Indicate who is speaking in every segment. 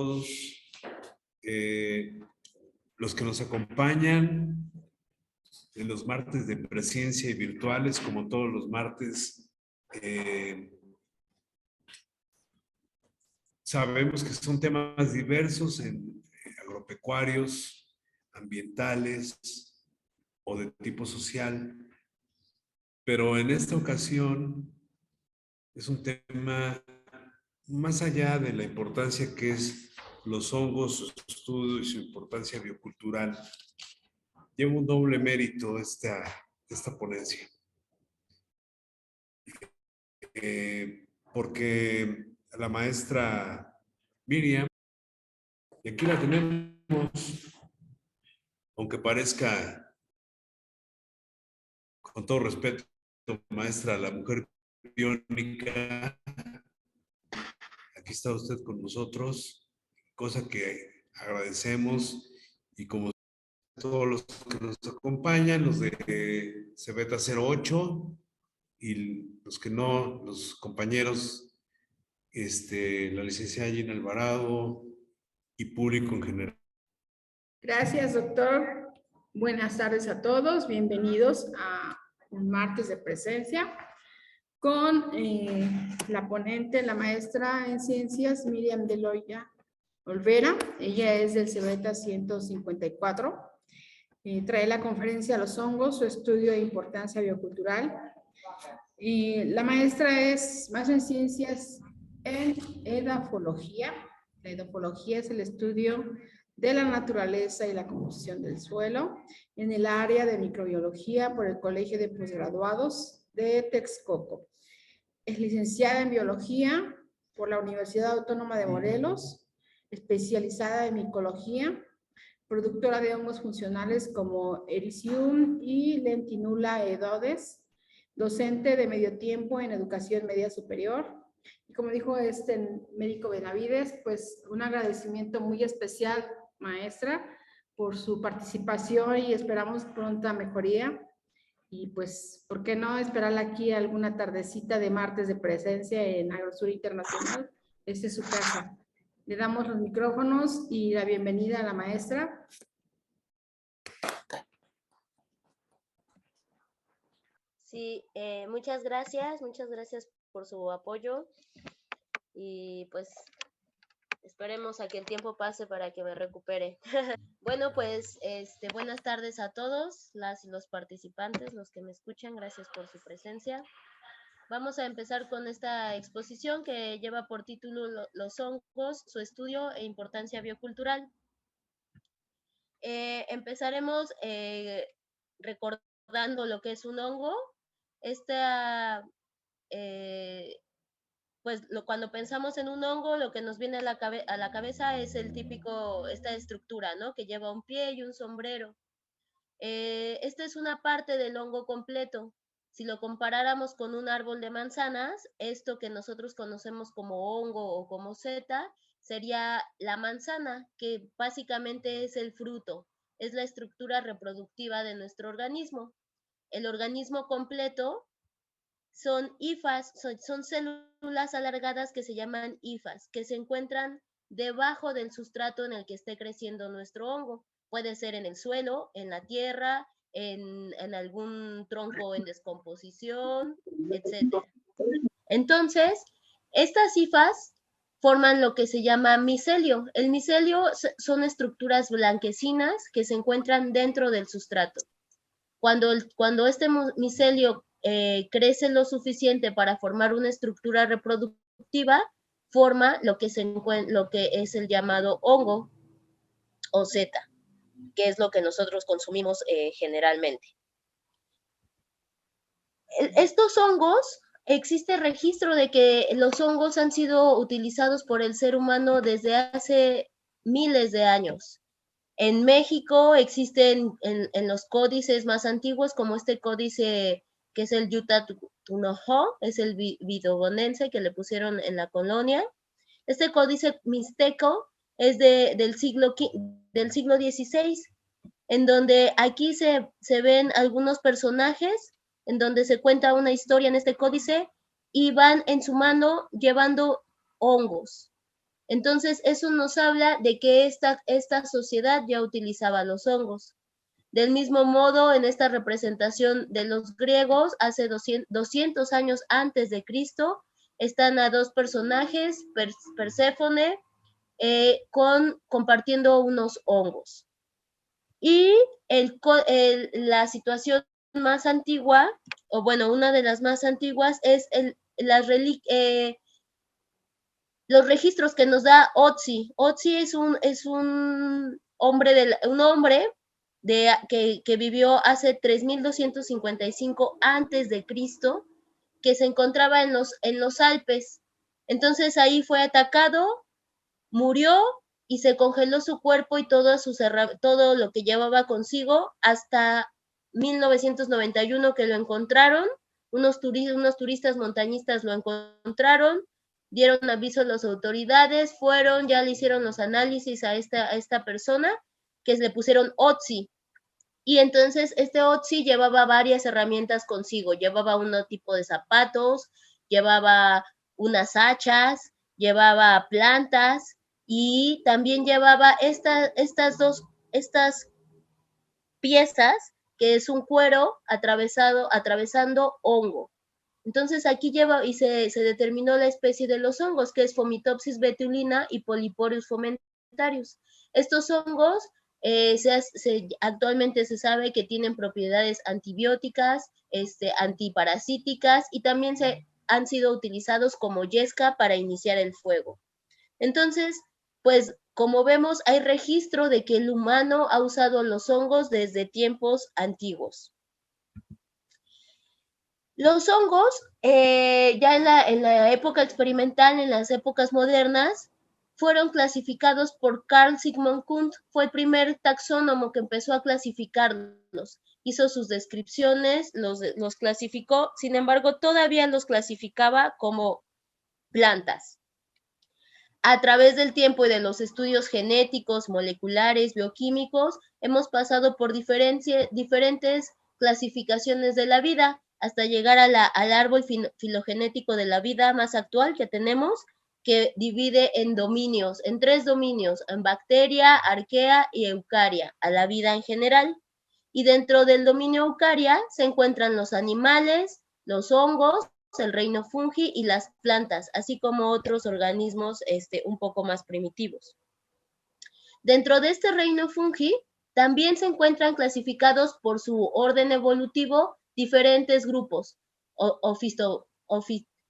Speaker 1: todos los que nos acompañan en los martes de presencia y virtuales, como todos los martes. Sabemos que son temas diversos en agropecuarios, ambientales o de tipo social, pero en esta ocasión es un tema más allá de la importancia que es los hongos, su estudio y su importancia biocultural. Lleva un doble mérito esta ponencia. Porque la maestra Miriam, y aquí la tenemos, aunque parezca, con todo respeto, maestra, la mujer biónica, aquí está usted con nosotros, cosa que agradecemos, y como todos los que nos acompañan, los de Cebeta 08 y los que no, los compañeros, la licenciada Gina Alvarado y público en general.
Speaker 2: Gracias, doctor. Buenas tardes a todos. Bienvenidos a un martes de presencia con la ponente, la maestra en ciencias, Miriam de Loya Olvera. Ella es del Cebeta 154. Trae la conferencia Los hongos, su estudio e importancia biocultural. Y la maestra es maestra en ciencias en edafología. La edafología es el estudio de la naturaleza y la composición del suelo en el área de microbiología por el Colegio de Postgraduados de Texcoco. Es licenciada en biología por la Universidad Autónoma de Morelos, especializada en micología, productora de hongos funcionales como Ericium y Lentinula edodes, docente de medio tiempo en educación media superior. Y como dijo este médico Benavides, pues un agradecimiento muy especial, maestra, por su participación y esperamos pronta mejoría. Y pues, ¿por qué no esperarla aquí alguna tardecita de martes de presencia en Agrosur Internacional? Esta es su casa. Le damos los micrófonos y la bienvenida a la maestra.
Speaker 3: Sí, muchas gracias por su apoyo y pues esperemos a que el tiempo pase para que me recupere. Bueno, pues buenas tardes a todos, las y los participantes, los que me escuchan, gracias por su presencia. Vamos a empezar con esta exposición que lleva por título Los hongos, su estudio e importancia biocultural. Empezaremos recordando lo que es un hongo. Cuando pensamos en un hongo, lo que nos viene a la cabeza es el típico, esta estructura, ¿no? Que lleva un pie y un sombrero. Esta es una parte del hongo completo. Si lo comparáramos con un árbol de manzanas, esto que nosotros conocemos como hongo o como seta, sería la manzana, que básicamente es el fruto, es la estructura reproductiva de nuestro organismo. El organismo completo son hifas, son células alargadas que se llaman hifas, que se encuentran debajo del sustrato en el que esté creciendo nuestro hongo. Puede ser en el suelo, en la tierra, en algún tronco en descomposición, etc. Entonces, estas hifas forman lo que se llama micelio. El micelio son estructuras blanquecinas que se encuentran dentro del sustrato. Cuando este micelio crece lo suficiente para formar una estructura reproductiva, forma lo que es el llamado hongo o seta, que es lo que nosotros consumimos generalmente. Estos hongos, existe registro de que los hongos han sido utilizados por el ser humano desde hace miles de años. En México existen en los códices más antiguos, como este códice que es el Yutatunojo, es el vidobonense que le pusieron en la colonia. Este códice mixteco es del siglo XVI, en donde aquí se ven algunos personajes, en donde se cuenta una historia en este códice, y van en su mano llevando hongos. Entonces, eso nos habla de que esta sociedad ya utilizaba los hongos. Del mismo modo, en esta representación de los griegos, hace 200 años antes de Cristo, están a dos personajes, Perséfone, compartiendo unos hongos. Y la situación más antigua, o bueno, una de las más antiguas, es los registros que nos da Otzi. Otzi es un hombre, que vivió hace 3255 antes de Cristo, que se encontraba en los Alpes. Entonces ahí fue atacado, murió y se congeló su cuerpo y todo lo que llevaba consigo hasta 1991 que lo encontraron. Unos turistas montañistas lo encontraron, dieron aviso a las autoridades, ya le hicieron los análisis a esta persona, que le pusieron Otzi. Y entonces este Otzi llevaba varias herramientas consigo, llevaba un tipo de zapatos, llevaba unas hachas, llevaba plantas y también llevaba estas piezas, que es un cuero atravesando hongo. Entonces aquí se determinó la especie de los hongos, que es Fomitopsis betulina y Polyporus fomentarius. Estos hongos actualmente se sabe que tienen propiedades antibióticas, antiparasíticas, y también han sido utilizados como yesca para iniciar el fuego. Entonces, pues como vemos, hay registro de que el humano ha usado los hongos desde tiempos antiguos. Los hongos, ya en la época experimental, en las épocas modernas, fueron clasificados por Carl Sigmund Kuhn. Fue el primer taxónomo que empezó a clasificarlos. Hizo sus descripciones, los clasificó, sin embargo, todavía los clasificaba como plantas. A través del tiempo y de los estudios genéticos, moleculares, bioquímicos, hemos pasado por diferentes clasificaciones de la vida, hasta llegar al árbol filogenético de la vida más actual que tenemos, que divide en dominios, en 3 dominios, en bacteria, arquea y eucaria, a la vida en general. Y dentro del dominio eucaria se encuentran los animales, los hongos, el reino fungi y las plantas, así como otros organismos un poco más primitivos. Dentro de este reino fungi también se encuentran clasificados por su orden evolutivo diferentes grupos: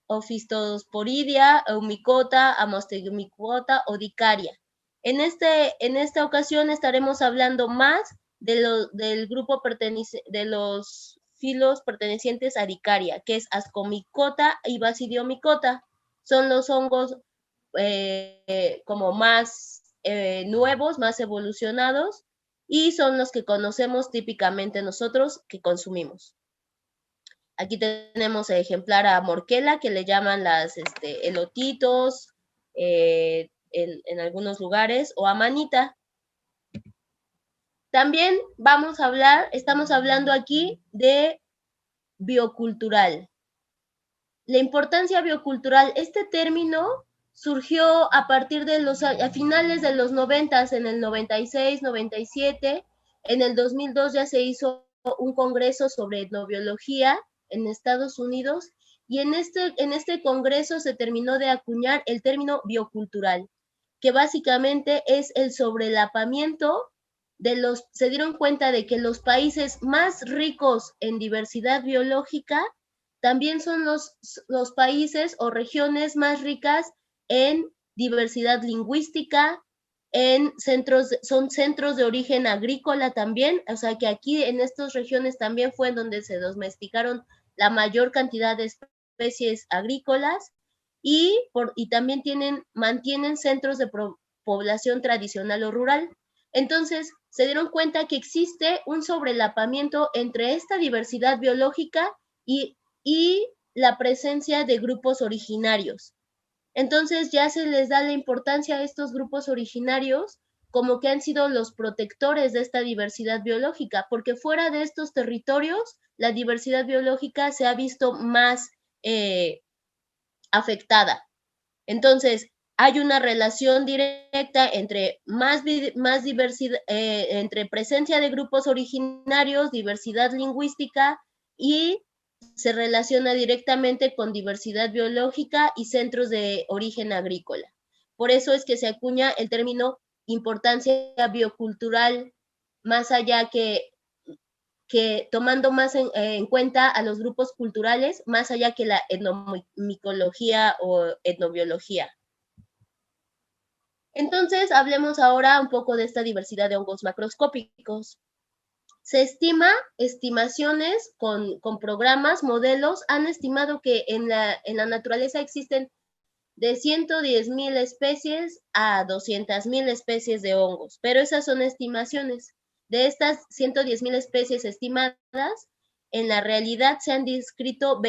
Speaker 3: Ophistosporidia, Eumicota, Amastegumicota o Dicaria. En esta ocasión estaremos hablando más del grupo de los filos pertenecientes a Dicaria, que es Ascomicota y Basidiomicota. Son los hongos como más nuevos, más evolucionados, y son los que conocemos típicamente nosotros que consumimos. Aquí tenemos ejemplar a Morquela, que le llaman las elotitos en algunos lugares, o a manita. También estamos hablando aquí de biocultural. La importancia biocultural, este término surgió a partir de a finales de los 90, en el 96, 97, en el 2002 ya se hizo un congreso sobre etnobiología en Estados Unidos, y en este congreso se terminó de acuñar el término biocultural, que básicamente es el sobrelapamiento se dieron cuenta de que los países más ricos en diversidad biológica también son los países o regiones más ricas en diversidad lingüística, son centros de origen agrícola también, o sea que aquí en estas regiones también fue en donde se domesticaron la mayor cantidad de especies agrícolas, y también mantienen centros de población tradicional o rural. Entonces, se dieron cuenta que existe un sobrelapamiento entre esta diversidad biológica y la presencia de grupos originarios. Entonces ya se les da la importancia a estos grupos originarios como que han sido los protectores de esta diversidad biológica, porque fuera de estos territorios la diversidad biológica se ha visto más afectada. Entonces, hay una relación directa entre más diversidad, entre presencia de grupos originarios, diversidad lingüística, y se relaciona directamente con diversidad biológica y centros de origen agrícola. Por eso es que se acuña el término importancia biocultural, más allá que tomando más en cuenta a los grupos culturales, más allá que la etnomicología o etnobiología. Entonces, hablemos ahora un poco de esta diversidad de hongos macroscópicos. Se estimaciones con programas, modelos, han estimado que en la naturaleza existen de 110,000 especies a 200,000 especies de hongos, pero esas son estimaciones. De estas 110,000 especies estimadas, en la realidad se han descrito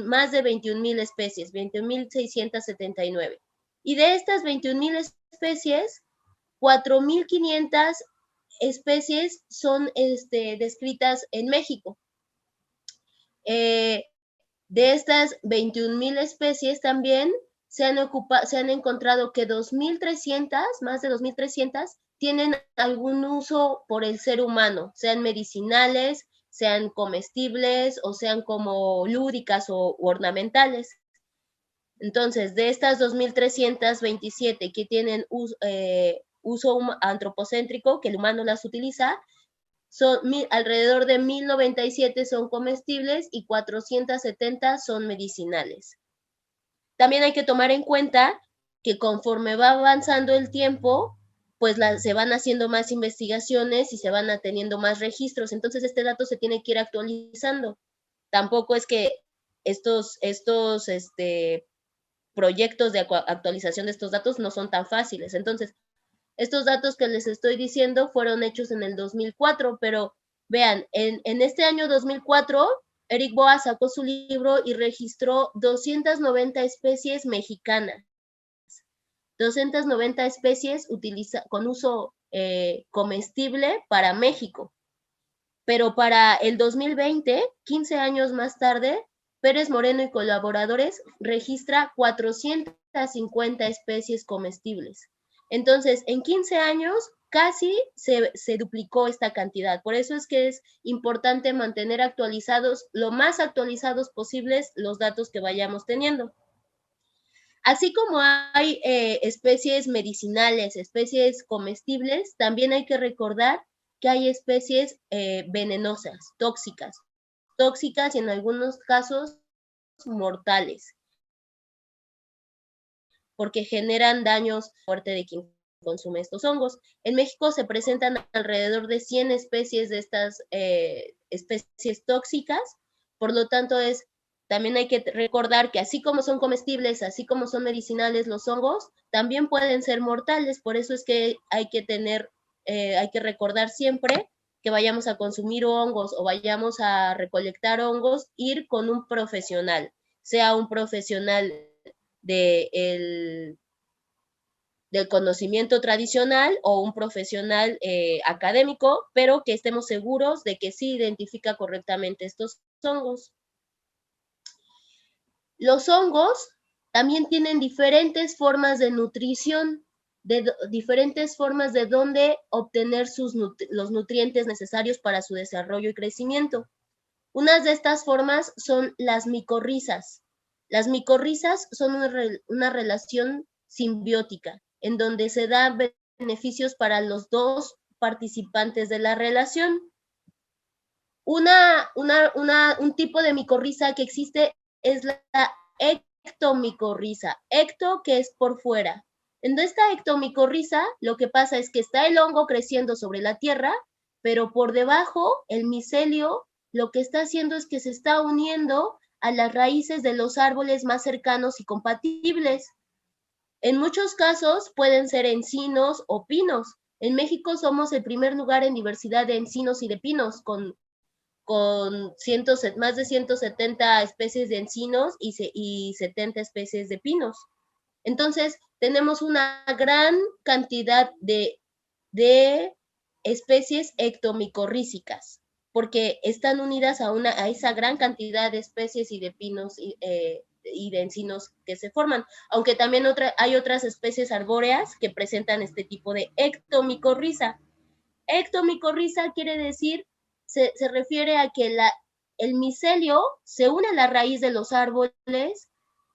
Speaker 3: más de 21,000 especies, 21,679. Y de estas 21,000 especies, 4,500 especies son descritas en México. De estas 21,000 especies también se han encontrado que 2,300, más de 2,300, tienen algún uso por el ser humano, sean medicinales, sean comestibles o sean como lúdicas o ornamentales. Entonces, de estas 2,327 que tienen uso antropocéntrico, que el humano las utiliza, alrededor de 1,097 son comestibles y 470 son medicinales. También hay que tomar en cuenta que conforme va avanzando el tiempo, pues se van haciendo más investigaciones y se van teniendo más registros. Entonces, este dato se tiene que ir actualizando. Tampoco es que estos proyectos de actualización de estos datos no son tan fáciles. Entonces, estos datos que les estoy diciendo fueron hechos en el 2004, pero vean, en este año 2004, Eric Boa sacó su libro y registró 290 especies mexicanas. 290 especies con uso comestible para México. Pero para el 2020, 15 años más tarde, Pérez Moreno y colaboradores registra 450 especies comestibles. Entonces, en 15 años casi se duplicó esta cantidad. Por eso es que es importante mantener actualizados, lo más actualizados posibles, los datos que vayamos teniendo. Así como hay especies medicinales, especies comestibles, también hay que recordar que hay especies venenosas, tóxicas y en algunos casos mortales, porque generan daños fuertes de quien consume estos hongos. En México se presentan alrededor de 100 especies de estas especies tóxicas, por lo tanto también hay que recordar que así como son comestibles, así como son medicinales los hongos, también pueden ser mortales. Por eso es que hay que recordar siempre que vayamos a consumir hongos o vayamos a recolectar hongos, ir con un profesional, sea un profesional del conocimiento tradicional o un profesional académico, pero que estemos seguros de que sí identifica correctamente estos hongos. Los hongos también tienen diferentes formas de nutrición, diferentes formas de dónde obtener los nutrientes necesarios para su desarrollo y crecimiento. Unas de estas formas son las micorrizas. Las micorrizas son una relación simbiótica, en donde se da beneficios para los dos participantes de la relación. Un tipo de micorriza que existe es la ectomicorriza. Ecto, que es por fuera. En esta ectomicorriza, lo que pasa es que está el hongo creciendo sobre la tierra, pero por debajo, el micelio lo que está haciendo es que se está uniendo a las raíces de los árboles más cercanos y compatibles. En muchos casos pueden ser encinos o pinos. En México somos el primer lugar en diversidad de encinos y de pinos, con más de 170 especies de encinos y 70 especies de pinos. Entonces, tenemos una gran cantidad de especies ectomicorrízicas, porque están unidas a esa gran cantidad de especies y de pinos y de encinos que se forman, aunque también hay otras especies arbóreas que presentan este tipo de ectomicorriza. Ectomicorriza quiere decir, se refiere a que el micelio se une a la raíz de los árboles,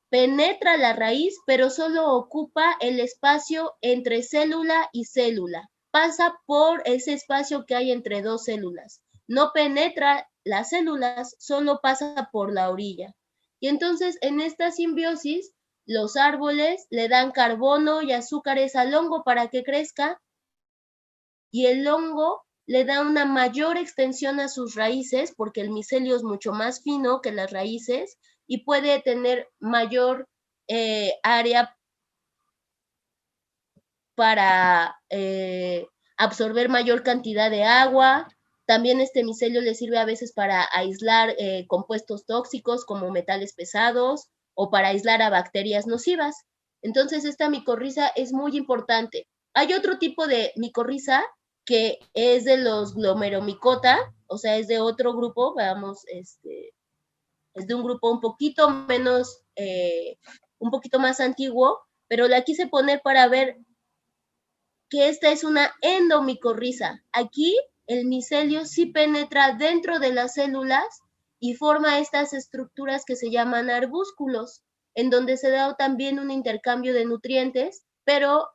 Speaker 3: penetra la raíz, pero solo ocupa el espacio entre célula y célula. Pasa por ese espacio que hay entre dos células. No penetra las células, solo pasa por la orilla. Y entonces, en esta simbiosis, los árboles le dan carbono y azúcares al hongo para que crezca, y el hongo le da una mayor extensión a sus raíces, porque el micelio es mucho más fino que las raíces, y puede tener mayor área para absorber mayor cantidad de agua. También este micelio le sirve a veces para aislar compuestos tóxicos como metales pesados o para aislar a bacterias nocivas. Entonces esta micorriza es muy importante. Hay otro tipo de micorriza que es de los glomeromicota, o sea, es de otro grupo, veamos, es de un grupo un poquito menos, un poquito más antiguo, pero la quise poner para ver que esta es una endomicorriza. Aquí el micelio sí penetra dentro de las células y forma estas estructuras que se llaman arbúsculos, en donde se da también un intercambio de nutrientes, pero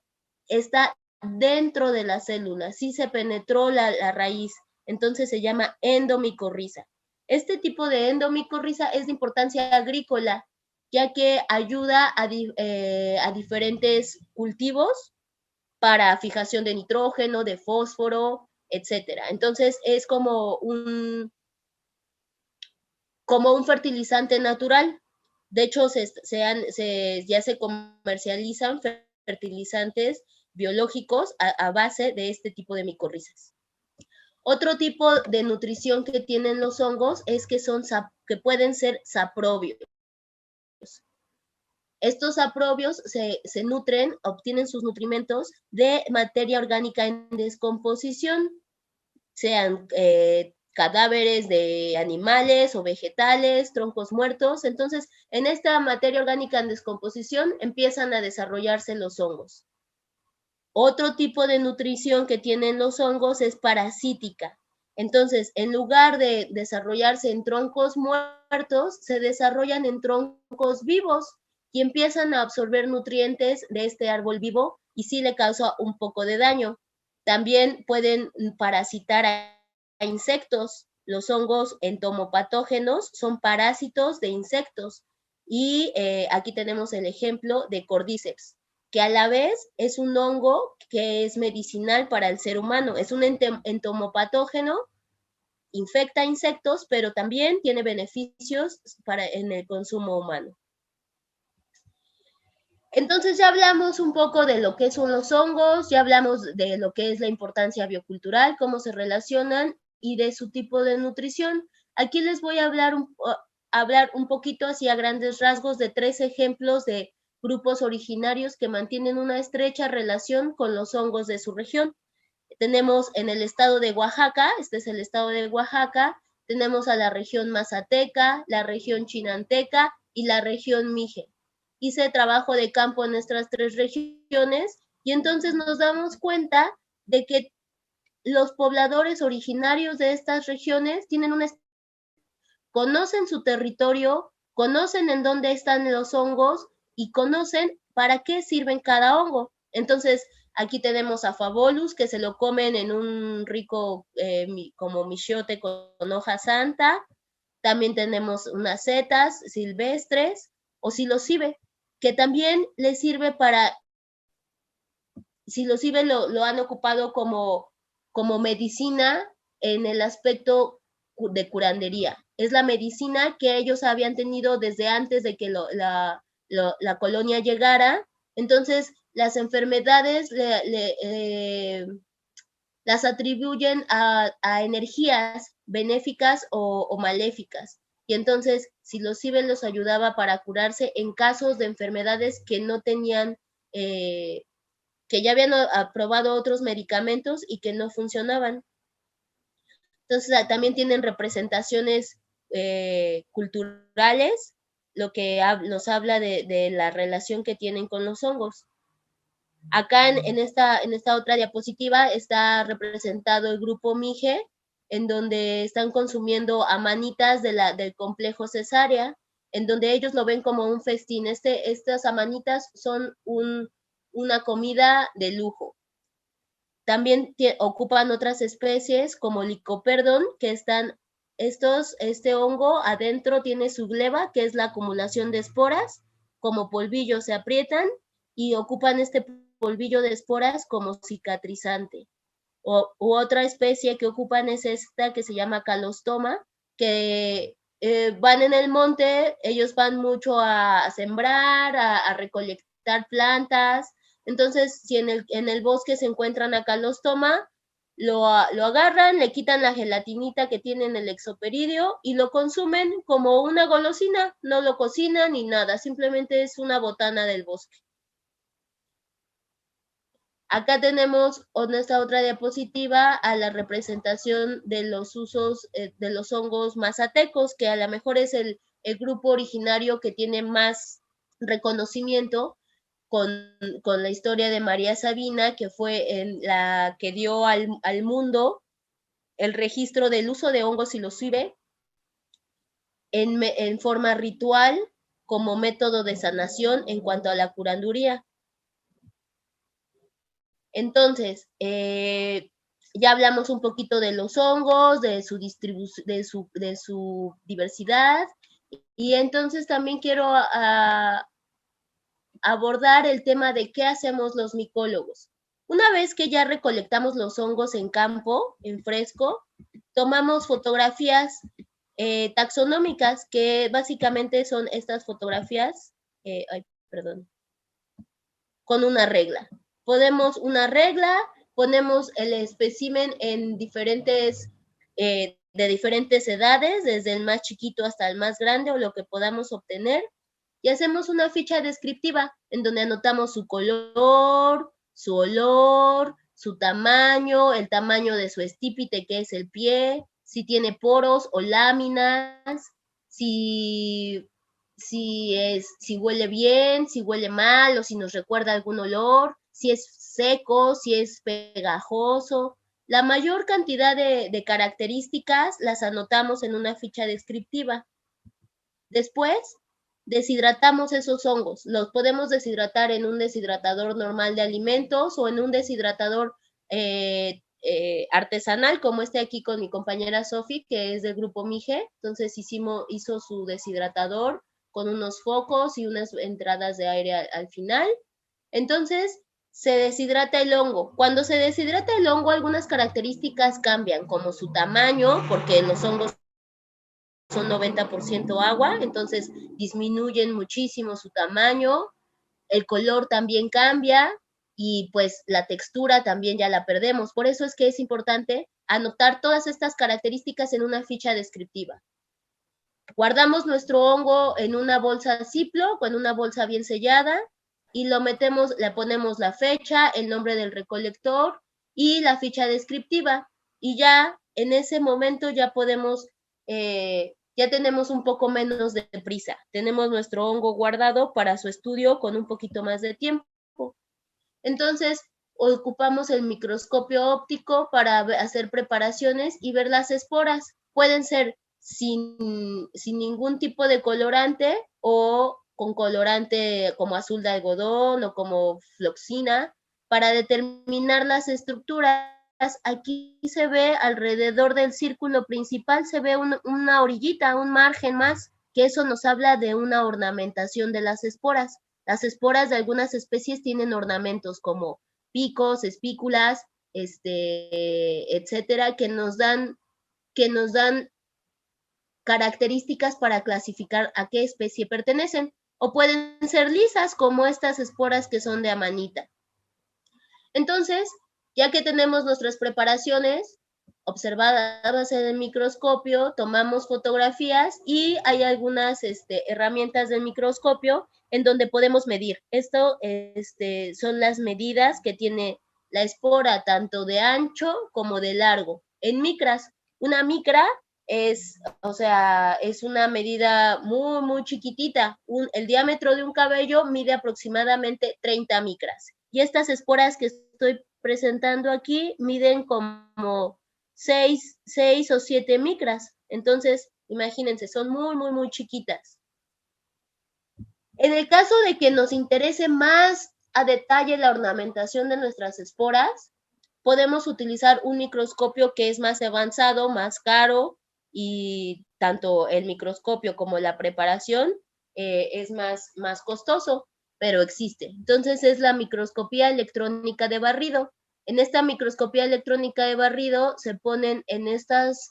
Speaker 3: está dentro de la célula, sí se penetró la raíz, entonces se llama endomicorriza. Este tipo de endomicorriza es de importancia agrícola, ya que ayuda a diferentes cultivos para fijación de nitrógeno, de fósforo, etcétera. Entonces es como un fertilizante natural. De hecho, ya se comercializan fertilizantes biológicos a base de este tipo de micorrizas. Otro tipo de nutrición que tienen los hongos es que pueden ser saprobios. Estos saprobios se nutren, obtienen sus nutrimentos de materia orgánica en descomposición, sean cadáveres de animales o vegetales, troncos muertos. Entonces, en esta materia orgánica en descomposición empiezan a desarrollarse los hongos. Otro tipo de nutrición que tienen los hongos es parasítica. Entonces, en lugar de desarrollarse en troncos muertos, se desarrollan en troncos vivos y empiezan a absorber nutrientes de este árbol vivo y sí le causa un poco de daño. También pueden parasitar a insectos. Los hongos entomopatógenos son parásitos de insectos y aquí tenemos el ejemplo de Cordyceps, que a la vez es un hongo que es medicinal para el ser humano. Es un entomopatógeno, infecta insectos, pero también tiene beneficios en el consumo humano. Entonces ya hablamos un poco de lo que son los hongos, ya hablamos de lo que es la importancia biocultural, cómo se relacionan y de su tipo de nutrición. Aquí les voy a hablar un poquito así a grandes rasgos de 3 ejemplos de grupos originarios que mantienen una estrecha relación con los hongos de su región. Tenemos en el estado de Oaxaca, este es el estado de Oaxaca, tenemos a la región Mazateca, la región Chinanteca y la región Mije. Hice trabajo de campo en estas 3 regiones y entonces nos damos cuenta de que los pobladores originarios de estas regiones conocen su territorio, conocen en dónde están los hongos y conocen para qué sirven cada hongo. Entonces, aquí tenemos a Fabolus, que se lo comen en un rico como michiote con hoja santa. También tenemos unas setas silvestres o psilocibe, que también les sirve para, psilocibe lo han ocupado como medicina en el aspecto de curandería. Es la medicina que ellos habían tenido desde antes de que la colonia llegara. Entonces, las enfermedades las atribuyen a energías benéficas o maléficas. Y entonces, psilocibe los ayudaba para curarse en casos de enfermedades que no tenían, que ya habían aprobado otros medicamentos y que no funcionaban. Entonces, también tienen representaciones culturales. nos habla de la relación que tienen con los hongos. Acá en esta otra diapositiva está representado el grupo Mige, en donde están consumiendo amanitas del complejo cesárea, en donde ellos lo ven como un festín. Estas amanitas son una comida de lujo. También ocupan otras especies como Lycoperdon, que este hongo adentro tiene su gleba, que es la acumulación de esporas, como polvillo se aprietan y ocupan este polvillo de esporas como cicatrizante. U otra especie que ocupan es esta que se llama Calostoma, que van en el monte, ellos van mucho a sembrar, a recolectar plantas. Entonces, si en el bosque se encuentran a Calostoma, lo agarran, le quitan la gelatinita que tiene en el exoperidio y lo consumen como una golosina, no lo cocinan ni nada, simplemente es una botana del bosque. Acá tenemos en esta otra diapositiva a la representación de los usos de los hongos mazatecos, que a lo mejor es el grupo originario que tiene más reconocimiento con la historia de María Sabina, que fue la que dio al mundo el registro del uso de hongos psilocibe en forma ritual como método de sanación en cuanto a la curanduría. Entonces, ya hablamos un poquito de los hongos, de su diversidad, y entonces también quiero abordar el tema de qué hacemos los micólogos. Una vez que ya recolectamos los hongos en campo, en fresco, tomamos fotografías taxonómicas, que básicamente son estas fotografías, con una regla. Ponemos el espécimen en de diferentes edades, desde el más chiquito hasta el más grande o lo que podamos obtener, y hacemos una ficha descriptiva en donde anotamos su color, su olor, su tamaño, el tamaño de su estípite, que es el pie, si tiene poros o láminas, si huele bien, si huele mal o si nos recuerda algún olor, si es seco, si es pegajoso. La mayor cantidad de características las anotamos en una ficha descriptiva. Después, deshidratamos esos hongos. Los podemos deshidratar en un deshidratador normal de alimentos o en un deshidratador artesanal, como aquí con mi compañera Sofi, que es del grupo Mige. Entonces hizo su deshidratador con unos focos y unas entradas de aire al final. Entonces, se deshidrata el hongo. Cuando se deshidrata el hongo, algunas características cambian, como su tamaño, porque los hongos son 90% agua, entonces disminuyen muchísimo su tamaño, el color también cambia y pues la textura también ya la perdemos. Por eso es que es importante anotar todas estas características en una ficha descriptiva. Guardamos nuestro hongo en una bolsa Ziploc o en una bolsa bien sellada y le ponemos la fecha, el nombre del recolector y la ficha descriptiva. Y ya en ese momento ya podemos, ya tenemos un poco menos de prisa. Tenemos nuestro hongo guardado para su estudio con un poquito más de tiempo. Entonces, ocupamos el microscopio óptico para hacer preparaciones y ver las esporas. Pueden ser sin ningún tipo de colorante o con colorante como azul de algodón o como floxina para determinar las estructuras. Aquí se ve alrededor del círculo principal, se ve una orillita, un margen más, que eso nos habla de una ornamentación de las esporas. Las esporas de algunas especies tienen ornamentos como picos, espículas, etcétera, que nos dan características para clasificar a qué especie pertenecen, o pueden ser lisas como estas esporas que son de amanita. Entonces, ya que tenemos nuestras preparaciones observadas en el microscopio, tomamos fotografías y hay algunas herramientas del microscopio en donde podemos medir. Esto son las medidas que tiene la espora, tanto de ancho como de largo. En micras, una micra o sea, es una medida muy, muy chiquitita. El diámetro de un cabello mide aproximadamente 30 micras. Y estas esporas que estoy presentando aquí miden como 6 o 7 micras. Entonces, imagínense, son muy, muy, muy chiquitas. En el caso de que nos interese más a detalle la ornamentación de nuestras esporas, podemos utilizar un microscopio que es más avanzado, más caro, y tanto el microscopio como la preparación es más costoso, pero existe. Entonces es la microscopía electrónica de barrido. En esta microscopía electrónica de barrido se ponen en estos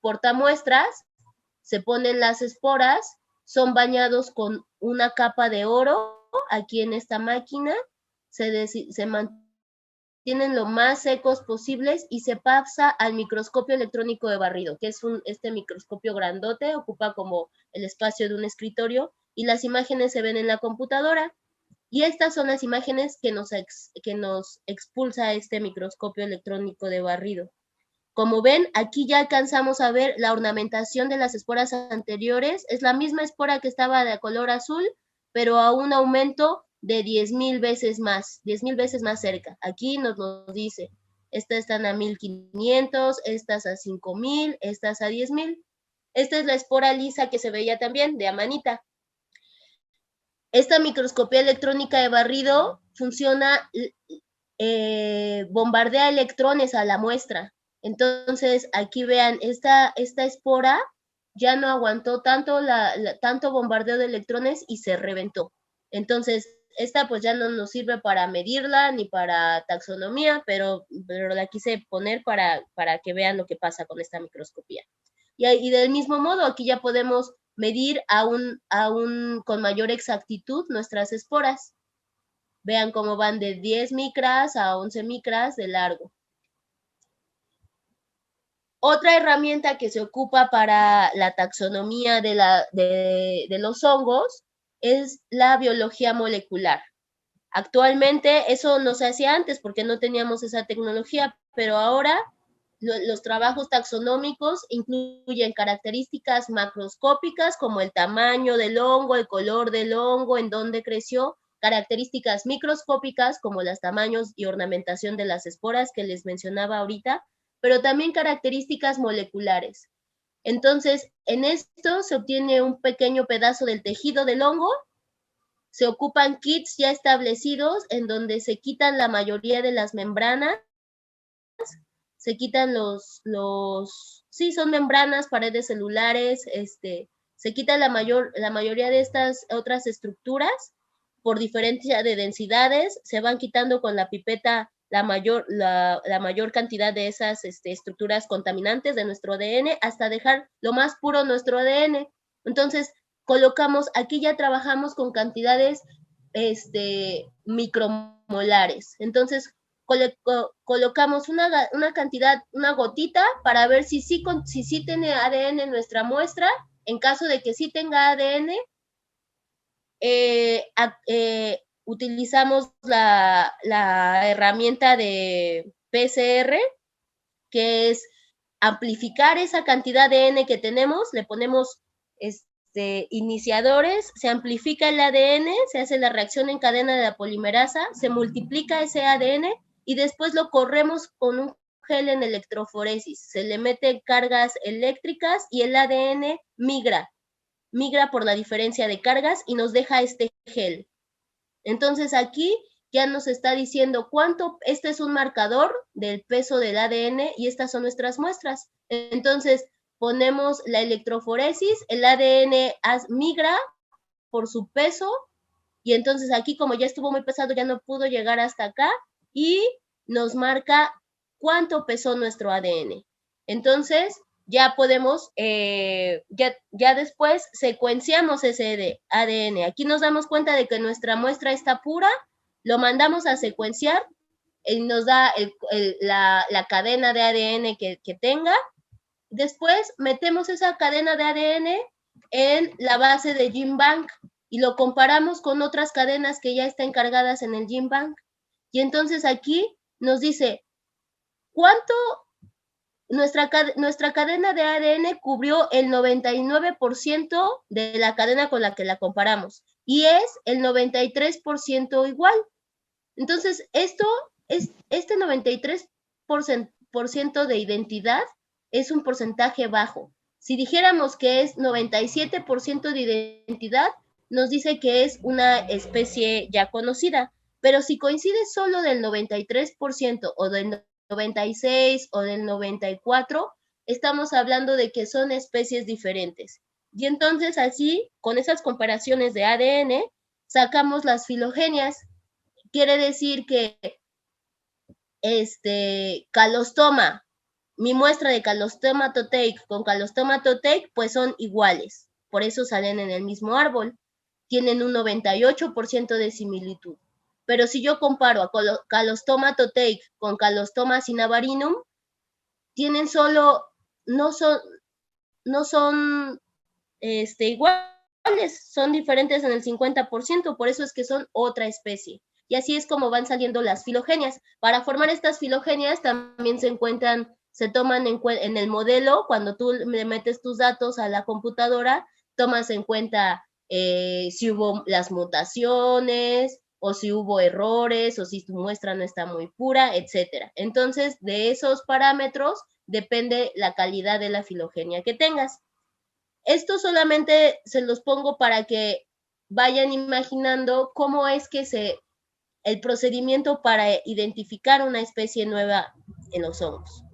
Speaker 3: portamuestras, se ponen las esporas, son bañados con una capa de oro aquí en esta máquina, se mantienen lo más secos posibles y se pasa al microscopio electrónico de barrido, que es este microscopio grandote, ocupa como el espacio de un escritorio, y las imágenes se ven en la computadora. Y estas son las imágenes que nos expulsa este microscopio electrónico de barrido. Como ven, aquí ya alcanzamos a ver la ornamentación de las esporas anteriores. Es la misma espora que estaba de color azul, pero a un aumento de 10,000 veces más, 10,000 veces más cerca. Aquí nos lo dice, estas están a 1500, estas a 5000, estas a 10,000. Esta es la espora lisa que se veía también, de amanita. Esta microscopía electrónica de barrido funciona, bombardea electrones a la muestra. Entonces, aquí vean, esta espora ya no aguantó tanto bombardeo de electrones y se reventó. Entonces, esta pues ya no nos sirve para medirla ni para taxonomía, pero la quise poner para que vean lo que pasa con esta microscopía. Y del mismo modo, aquí ya podemos medir con mayor exactitud nuestras esporas. Vean cómo van de 10 micras a 11 micras de largo. Otra herramienta que se ocupa para la taxonomía de los hongos es la biología molecular. Actualmente eso no se hacía antes porque no teníamos esa tecnología, pero ahora los trabajos taxonómicos incluyen características macroscópicas como el tamaño del hongo, el color del hongo, en dónde creció, características microscópicas como los tamaños y ornamentación de las esporas que les mencionaba ahorita, pero también características moleculares. Entonces, en esto se obtiene un pequeño pedazo del tejido del hongo, se ocupan kits ya establecidos en donde se quitan la mayoría de las membranas, se quitan sí, son membranas, paredes celulares, se quita la mayoría de estas otras estructuras por diferencia de densidades, se van quitando con la pipeta la mayor cantidad de esas estructuras contaminantes de nuestro ADN hasta dejar lo más puro nuestro ADN. Entonces, aquí ya trabajamos con cantidades micromolares. Entonces, colocamos una cantidad, una gotita para ver si sí tiene ADN en nuestra muestra. En caso de que sí tenga ADN, utilizamos la herramienta de PCR, que es amplificar esa cantidad de ADN que tenemos, le ponemos iniciadores, se amplifica el ADN, se hace la reacción en cadena de la polimerasa, se multiplica ese ADN y después lo corremos con un gel en electroforesis. Se le meten cargas eléctricas y el ADN migra por la diferencia de cargas y nos deja este gel. Entonces aquí ya nos está diciendo este es un marcador del peso del ADN y estas son nuestras muestras. Entonces ponemos la electroforesis, el ADN migra por su peso y entonces aquí como ya estuvo muy pesado ya no pudo llegar hasta acá y nos marca cuánto pesó nuestro ADN. Entonces ya podemos, ya después secuenciamos ese ADN. Aquí nos damos cuenta de que nuestra muestra está pura, lo mandamos a secuenciar, y nos da la cadena de ADN que tenga. Después metemos esa cadena de ADN en la base de GenBank y lo comparamos con otras cadenas que ya están cargadas en el GenBank. Y entonces aquí nos dice, nuestra cadena de ADN cubrió el 99% de la cadena con la que la comparamos y es el 93% igual. Entonces, este 93% de identidad es un porcentaje bajo. Si dijéramos que es 97% de identidad, nos dice que es una especie ya conocida. Pero si coincide solo del 93% o del 96 o del 94, estamos hablando de que son especies diferentes. Y entonces así, con esas comparaciones de ADN, sacamos las filogenias. Quiere decir que calostoma, mi muestra de Calostoma toteic con Calostoma toteic, pues son iguales. Por eso salen en el mismo árbol. Tienen un 98% de similitud. Pero si yo comparo a Calostoma toteic con Calostoma cinnabarinum, tienen solo, no son iguales, son diferentes en el 50%, por eso es que son otra especie. Y así es como van saliendo las filogenias. Para formar estas filogenias también se toman en el modelo, cuando tú le metes tus datos a la computadora, tomas en cuenta si hubo las mutaciones, o si hubo errores, o si tu muestra no está muy pura, etc. Entonces, de esos parámetros depende la calidad de la filogenia que tengas. Esto solamente se los pongo para que vayan imaginando cómo es que el procedimiento para identificar una especie nueva en los hongos.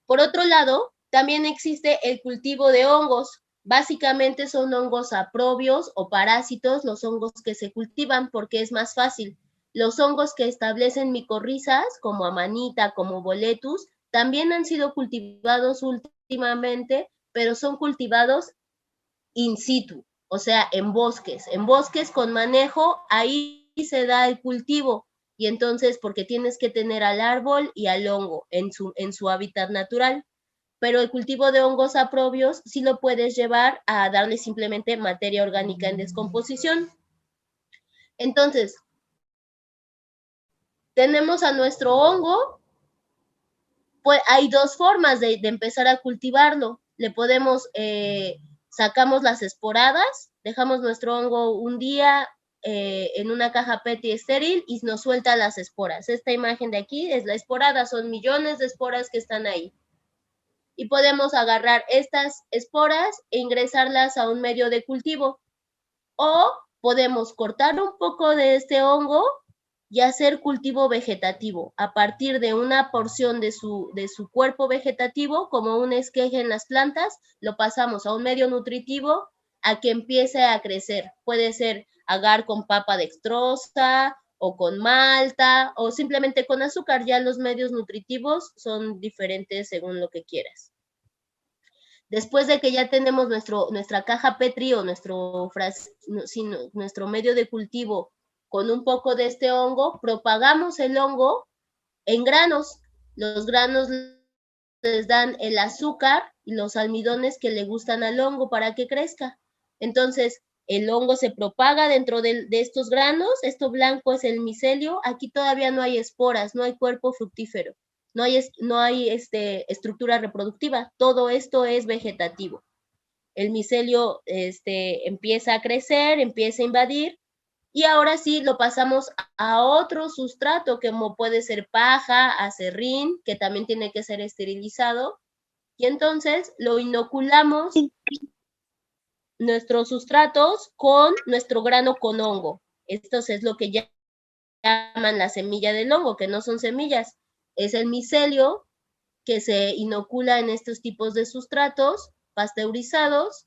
Speaker 3: Por otro lado, también existe el cultivo de hongos. Básicamente son hongos aprobios o parásitos los hongos que se cultivan porque es más fácil. Los hongos que establecen micorrizas, como amanita, como boletus, también han sido cultivados últimamente, pero son cultivados in situ, o sea, en bosques con manejo, ahí se da el cultivo. Y entonces, porque tienes que tener al árbol y al hongo en su hábitat natural. Pero el cultivo de hongos aprobios sí lo puedes llevar a darle simplemente materia orgánica en descomposición. Entonces, tenemos a nuestro hongo, pues hay dos formas de empezar a cultivarlo. Le podemos, sacamos las esporadas, dejamos nuestro hongo un día en una caja PET estéril y nos suelta las esporas. Esta imagen de aquí es la esporada, son millones de esporas que están ahí. Y podemos agarrar estas esporas e ingresarlas a un medio de cultivo. O podemos cortar un poco de este hongo y hacer cultivo vegetativo a partir de una porción de su cuerpo vegetativo, como un esqueje en las plantas, lo pasamos a un medio nutritivo a que empiece a crecer. Puede ser agar con papa dextrosa o con malta o simplemente con azúcar. Ya los medios nutritivos son diferentes según lo que quieras. Después de que ya tenemos nuestra caja Petri o nuestro medio de cultivo con un poco de este hongo, propagamos el hongo en granos. Los granos les dan el azúcar y los almidones que le gustan al hongo para que crezca. Entonces, el hongo se propaga dentro de estos granos. Esto blanco es el micelio. Aquí todavía no hay esporas, no hay cuerpo fructífero. No hay estructura reproductiva. Todo esto es vegetativo. El micelio empieza a crecer, empieza a invadir, y ahora sí lo pasamos a otro sustrato, como puede ser paja, acerrín, que también tiene que ser esterilizado, y entonces lo inoculamos nuestros sustratos con nuestro grano con hongo. Esto es lo que llaman la semilla del hongo, que no son semillas, es el micelio que se inocula en estos tipos de sustratos pasteurizados.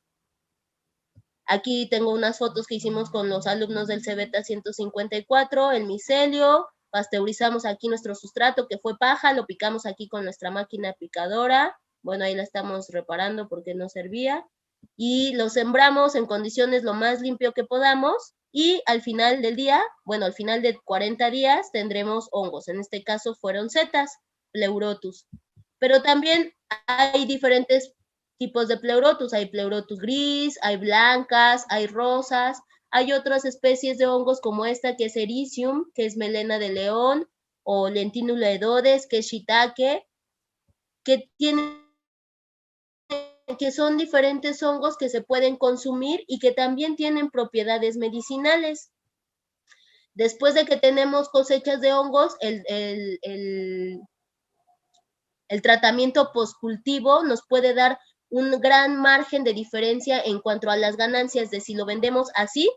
Speaker 3: Aquí tengo unas fotos que hicimos con los alumnos del CBETA 154, el micelio, pasteurizamos aquí nuestro sustrato que fue paja, lo picamos aquí con nuestra máquina picadora, bueno, ahí la estamos reparando porque no servía, y lo sembramos en condiciones lo más limpio que podamos, y al final del día, bueno, al final de 40 días tendremos hongos, en este caso fueron setas, Pleurotus. Pero también hay diferentes tipos de Pleurotus, hay Pleurotus gris, hay blancas, hay rosas, hay otras especies de hongos como esta que es Ericium, que es melena de león, o Lentinula edodes, que es shiitake, que son diferentes hongos que se pueden consumir y que también tienen propiedades medicinales. Después de que tenemos cosechas de hongos, el tratamiento postcultivo nos puede dar un gran margen de diferencia en cuanto a las ganancias de si lo vendemos así,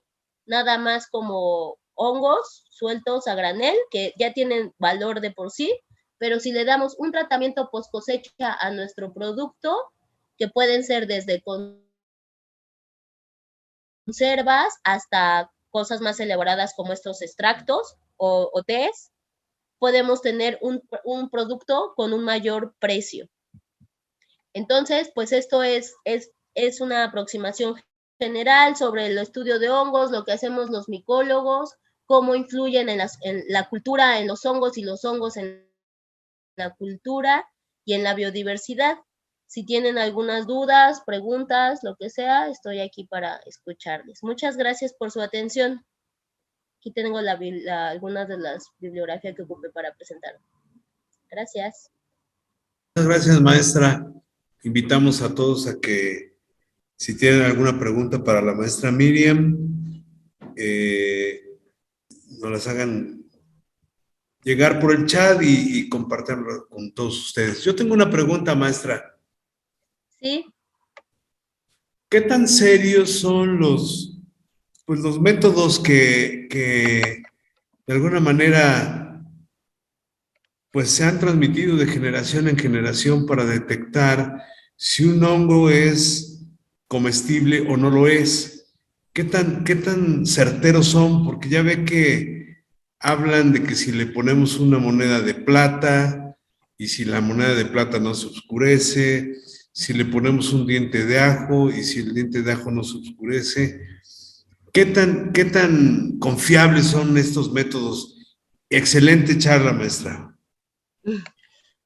Speaker 3: nada más como hongos sueltos a granel, que ya tienen valor de por sí, pero si le damos un tratamiento post cosecha a nuestro producto, que pueden ser desde conservas hasta cosas más elaboradas como estos extractos o tés, podemos tener un producto con un mayor precio. Entonces, pues esto es una aproximación general sobre el estudio de hongos, lo que hacemos los micólogos, cómo influyen en la cultura, en los hongos y los hongos en la cultura y en la biodiversidad. Si tienen algunas dudas, preguntas, lo que sea, estoy aquí para escucharles. Muchas gracias por su atención. Aquí tengo algunas de las bibliografías que ocupé para presentar. Gracias.
Speaker 1: Muchas gracias, maestra. Invitamos a todos a que, si tienen alguna pregunta para la maestra Miriam, nos las hagan llegar por el chat y compartirlo con todos ustedes. Yo tengo una pregunta, maestra.
Speaker 3: Sí.
Speaker 1: ¿Qué tan serios son los métodos que de alguna manera pues se han transmitido de generación en generación para detectar si un hongo es comestible o no lo es? ¿Qué tan certeros son? Porque ya ve que hablan de que si le ponemos una moneda de plata y si la moneda de plata no se oscurece, si le ponemos un diente de ajo y si el diente de ajo no se oscurece. ¿Qué tan confiables son estos métodos? Excelente charla, maestra.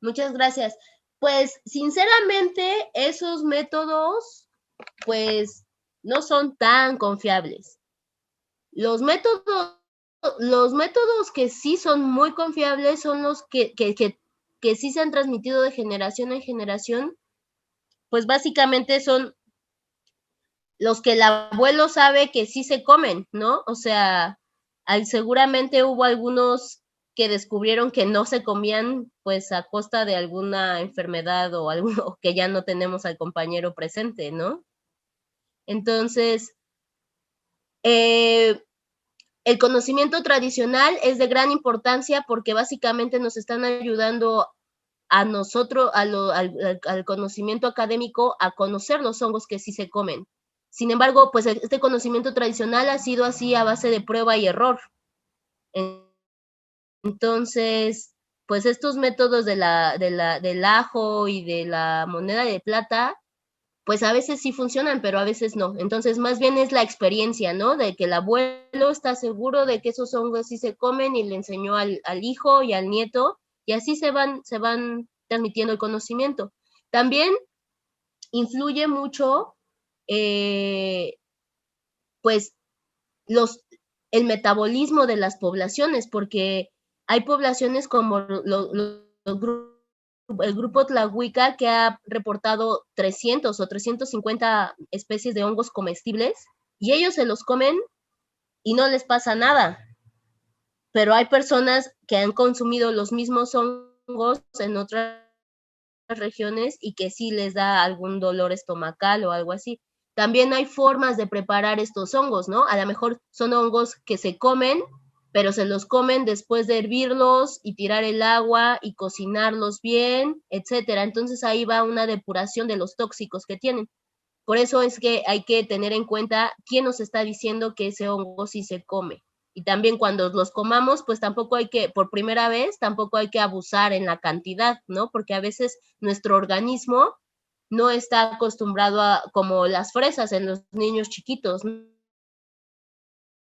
Speaker 3: Muchas gracias. Pues, sinceramente, esos métodos, pues, no son tan confiables. Los métodos que sí son muy confiables son los que sí se han transmitido de generación en generación, pues básicamente son los que el abuelo sabe que sí se comen, ¿no? O sea, seguramente hubo algunos que descubrieron que no se comían, pues a costa de alguna enfermedad o algo que ya no tenemos al compañero presente, ¿no? Entonces, el conocimiento tradicional es de gran importancia porque básicamente nos están ayudando a nosotros, al conocimiento académico, a conocer los hongos que sí se comen. Sin embargo, pues este conocimiento tradicional ha sido así a base de prueba y error. Entonces, pues estos métodos del ajo y de la moneda de plata, pues a veces sí funcionan, pero a veces no. Entonces, más bien es la experiencia, ¿no? De que el abuelo está seguro de que esos hongos sí se comen y le enseñó al hijo y al nieto, y así se van transmitiendo el conocimiento. También influye mucho, pues, el metabolismo de las poblaciones, porque hay poblaciones como el grupo Tlahuica, que ha reportado 300 o 350 especies de hongos comestibles, y ellos se los comen y no les pasa nada. Pero hay personas que han consumido los mismos hongos en otras regiones y que sí les da algún dolor estomacal o algo así. También hay formas de preparar estos hongos, ¿no? A lo mejor son hongos que se comen, pero se los comen después de hervirlos y tirar el agua y cocinarlos bien, etcétera. Entonces ahí va una depuración de los tóxicos que tienen. Por eso es que hay que tener en cuenta quién nos está diciendo que ese hongo sí se come. Y también cuando los comamos, pues tampoco hay que, por primera vez, tampoco hay que abusar en la cantidad, ¿no? Porque a veces nuestro organismo no está acostumbrado a, como las fresas en los niños chiquitos, no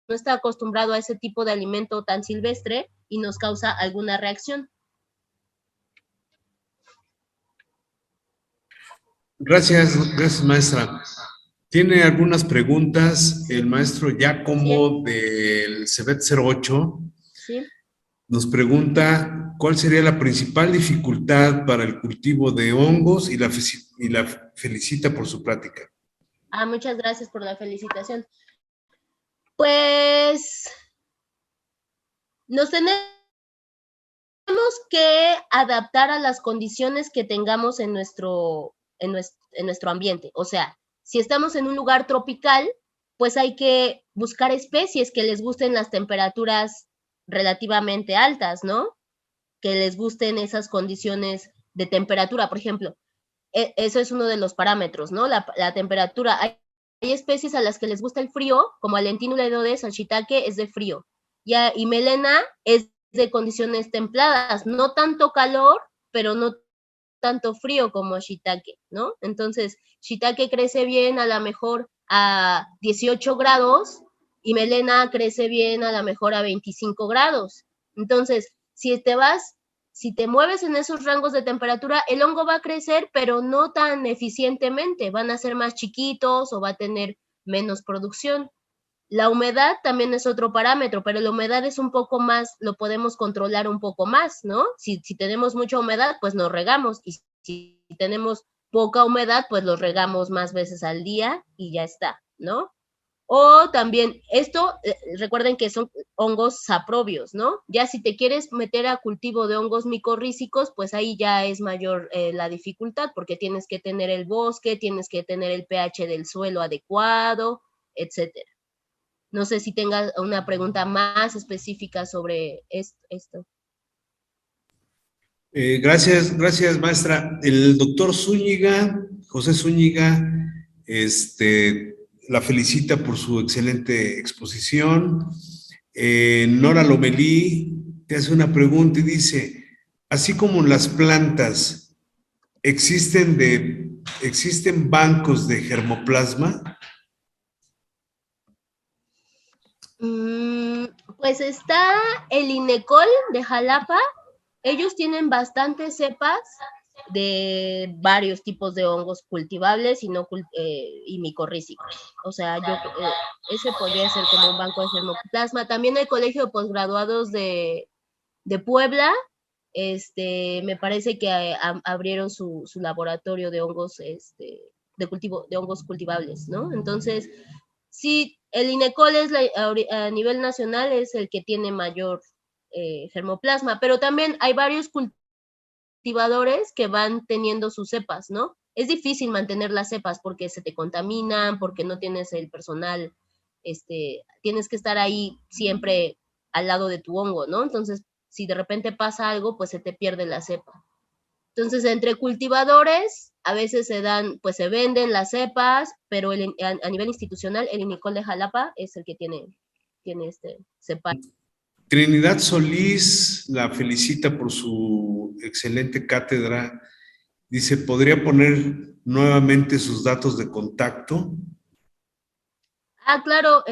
Speaker 3: está acostumbrado a ese tipo de alimento tan silvestre y nos causa alguna reacción.
Speaker 1: Gracias, maestra. Tiene algunas preguntas el maestro Giacomo del CEBET 08.
Speaker 3: Sí.
Speaker 1: nos pregunta cuál sería la principal dificultad para el cultivo de hongos y la felicita por su plática.
Speaker 3: Muchas gracias por la felicitación. Pues nos tenemos que adaptar a las condiciones que tengamos en nuestro ambiente. O sea, si estamos en un lugar tropical, pues hay que buscar especies que les gusten las temperaturas relativamente altas, ¿no? Que les gusten esas condiciones de temperatura, por ejemplo. Eso es uno de los parámetros, ¿no? La temperatura. Hay especies a las que les gusta el frío, como Alentinula edodes, shiitake es de frío. Y melena es de condiciones templadas, no tanto calor, pero no tanto frío como shiitake, ¿no? Entonces, shiitake crece bien a lo mejor a 18 grados y melena crece bien a lo mejor a 25 grados. Entonces, si te mueves en esos rangos de temperatura, el hongo va a crecer, pero no tan eficientemente. Van a ser más chiquitos o va a tener menos producción. La humedad también es otro parámetro, pero la humedad es un poco más, lo podemos controlar un poco más, ¿no? Si tenemos mucha humedad, pues nos regamos. Y si tenemos poca humedad, pues los regamos más veces al día y ya está, ¿no? O también, recuerden que son hongos saprobios, ¿no? Ya si te quieres meter a cultivo de hongos micorrízicos, pues ahí ya es mayor la dificultad, porque tienes que tener el bosque, tienes que tener el pH del suelo adecuado, etcétera. No sé si tengas una pregunta más específica sobre esto.
Speaker 1: Gracias, maestra. El doctor Zúñiga, José Zúñiga, la felicita por su excelente exposición. Nora Lomelí te hace una pregunta y dice, así como las plantas, ¿existen bancos de germoplasma?
Speaker 3: Pues está el INECOL de Jalapa. Ellos tienen bastantes cepas de varios tipos de hongos cultivables y micorrízicos. O sea, ese podría ser como un banco de germoplasma. También el Colegio de Postgraduados de Puebla, me parece que abrieron su laboratorio de hongos, de hongos cultivables, ¿no? Entonces, sí, el INECOL a nivel nacional es el que tiene mayor germoplasma, pero también hay varios cultivadores que van teniendo sus cepas, ¿no? Es difícil mantener las cepas porque se te contaminan, porque no tienes el personal, tienes que estar ahí siempre al lado de tu hongo, ¿no? Entonces, si de repente pasa algo, pues se te pierde la cepa. Entonces, entre cultivadores, a veces se venden las cepas, pero a nivel institucional, el INECOL de Jalapa es el que tiene cepa.
Speaker 1: Trinidad Solís la felicita por su excelente cátedra. Dice, ¿podría poner nuevamente sus datos de contacto?
Speaker 3: Claro,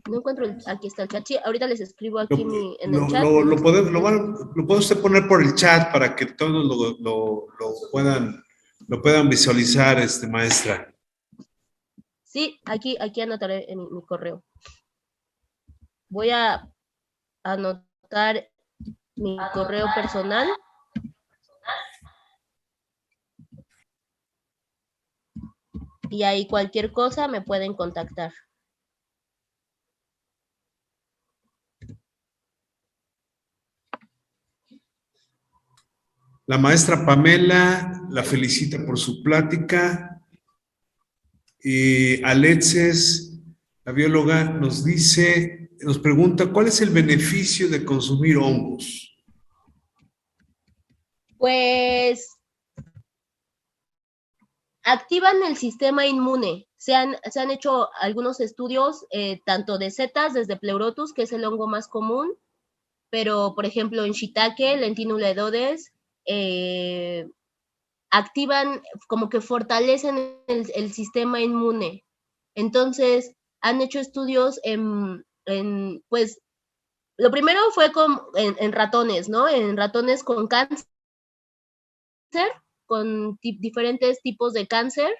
Speaker 3: no encuentro, aquí está el chat. Sí, ahorita les escribo aquí en el chat.
Speaker 1: Lo puede usted poner por el chat para que todos lo puedan visualizar, maestra.
Speaker 3: Sí, aquí anotaré en mi correo. Voy a anotar mi correo personal. Y ahí cualquier cosa me pueden contactar.
Speaker 1: La maestra Pamela la felicita por su plática. Y Alexis, la bióloga, nos pregunta, ¿cuál es el beneficio de consumir hongos?
Speaker 3: Pues activan el sistema inmune. Se han hecho algunos estudios, tanto de setas, desde Pleurotus, que es el hongo más común, pero, por ejemplo, en shiitake, Lentinula edodes, activan, como que fortalecen el sistema inmune. Entonces, han hecho estudios pues, lo primero fue en ratones, ¿no? En ratones con cáncer, con diferentes tipos de cáncer,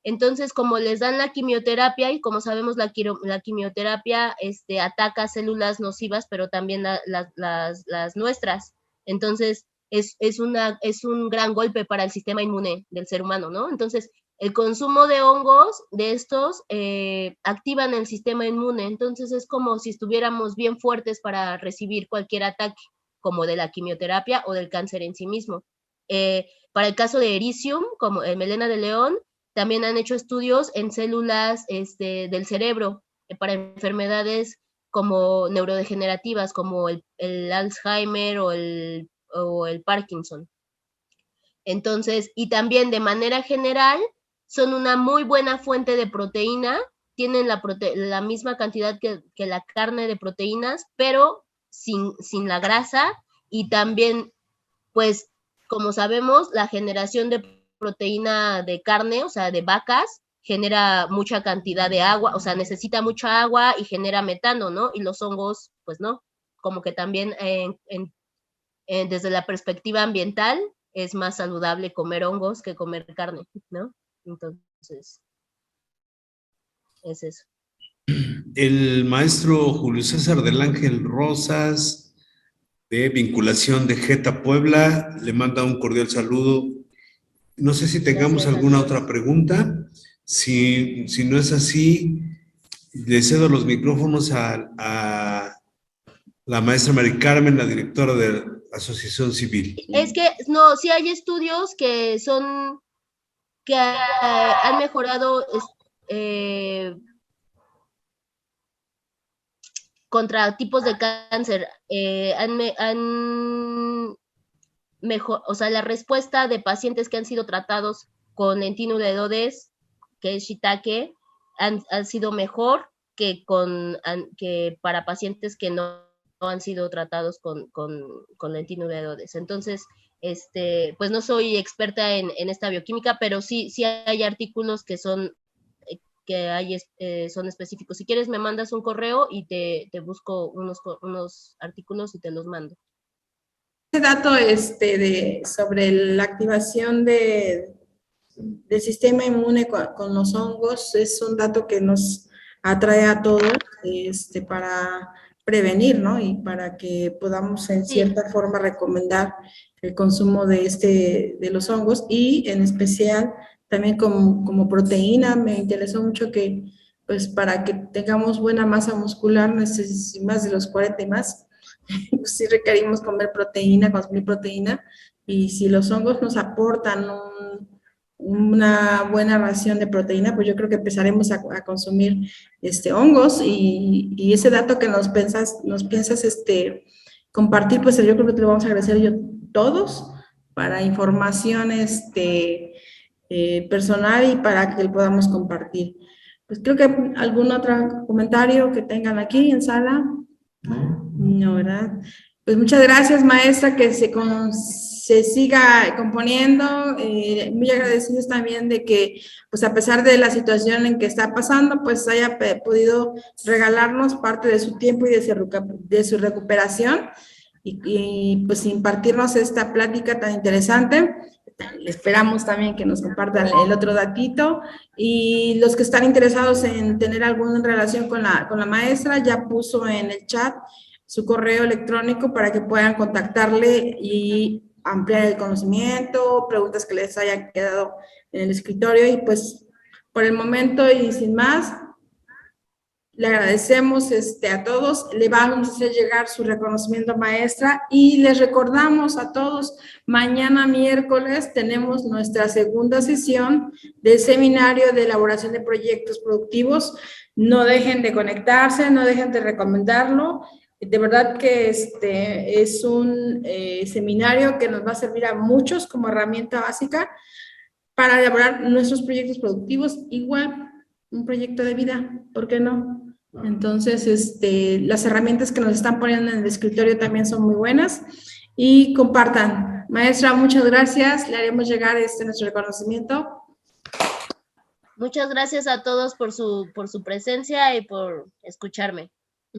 Speaker 3: Entonces, como les dan la quimioterapia, y como sabemos, la quimioterapia ataca células nocivas, pero también las nuestras. Entonces, es un gran golpe para el sistema inmune del ser humano, ¿no? Entonces, el consumo de hongos de estos activan el sistema inmune. Entonces, es como si estuviéramos bien fuertes para recibir cualquier ataque, como de la quimioterapia o del cáncer en sí mismo. Para el caso de Ericium, como melena de león, también han hecho estudios en células del cerebro para enfermedades como neurodegenerativas, como el Alzheimer o el Parkinson. Entonces, y también de manera general, son una muy buena fuente de proteína, tienen la misma cantidad que la carne de proteínas, pero sin la grasa, y también, pues, como sabemos, la generación de proteína de carne, o sea, de vacas, genera mucha cantidad de agua, o sea, necesita mucha agua y genera metano, ¿no? Y los hongos, pues no, como que también desde la perspectiva ambiental es más saludable comer hongos que comer carne, ¿no? Entonces, es eso.
Speaker 1: El maestro Julio César del Ángel Rosas, de Vinculación de Geta Puebla, le manda un cordial saludo. No sé si tengamos
Speaker 3: Gracias a
Speaker 1: alguna
Speaker 3: todos.
Speaker 1: otra pregunta. Si no es así, le cedo los micrófonos a la maestra Mari Carmen, la directora de la Asociación Civil.
Speaker 3: Es que, no, sí hay estudios que han mejorado contra tipos de cáncer. O sea, la respuesta de pacientes que han sido tratados con lentinuleodes, que es shiitake, han sido mejor que para pacientes que no han sido tratados con lentinuleodes. Entonces, pues no soy experta en esta bioquímica, pero sí hay artículos que son específicos. Si quieres, me mandas un correo y te busco unos artículos y te los mando.
Speaker 2: Ese dato sobre la activación del sistema inmune con los hongos es un dato que nos atrae a todos para prevenir, ¿no? Y para que podamos en cierta forma recomendar el consumo de los hongos, y en especial también como proteína. Me interesó mucho que, pues, para que tengamos buena masa muscular, más de los 40 y más, pues sí requerimos consumir proteína, y si los hongos nos aportan una buena ración de proteína, pues yo creo que empezaremos a consumir hongos, y ese dato que nos piensas compartir, pues yo creo que te lo vamos a agradecer yo todos, para información personal, y para que lo podamos compartir. Pues creo que algún otro comentario que tengan aquí en sala. No, ¿verdad? Pues muchas gracias, maestra, que se siga componiendo. Muy agradecidos también de que, pues a pesar de la situación en que está pasando, pues haya podido regalarnos parte de su tiempo y de su recuperación, y pues impartirnos esta plática tan interesante. Esperamos también que nos compartan el otro datito, y los que están interesados en tener alguna relación con la maestra, ya puso en el chat su correo electrónico para que puedan contactarle y ampliar el conocimiento, preguntas que les hayan quedado en el escritorio. Y pues por el momento y sin más, le agradecemos a todos. Le vamos a hacer llegar su reconocimiento, maestra, y les recordamos a todos, mañana miércoles tenemos nuestra segunda sesión del seminario de elaboración de proyectos productivos. No dejen de conectarse, no dejen de recomendarlo. De verdad que es un seminario que nos va a servir a muchos como herramienta básica para elaborar nuestros proyectos productivos, igual un proyecto de vida, ¿por qué no? Entonces, las herramientas que nos están poniendo en el escritorio también son muy buenas, y compartan. Maestra, muchas gracias, le haremos llegar nuestro reconocimiento.
Speaker 3: Muchas gracias a todos por su presencia y por escucharme.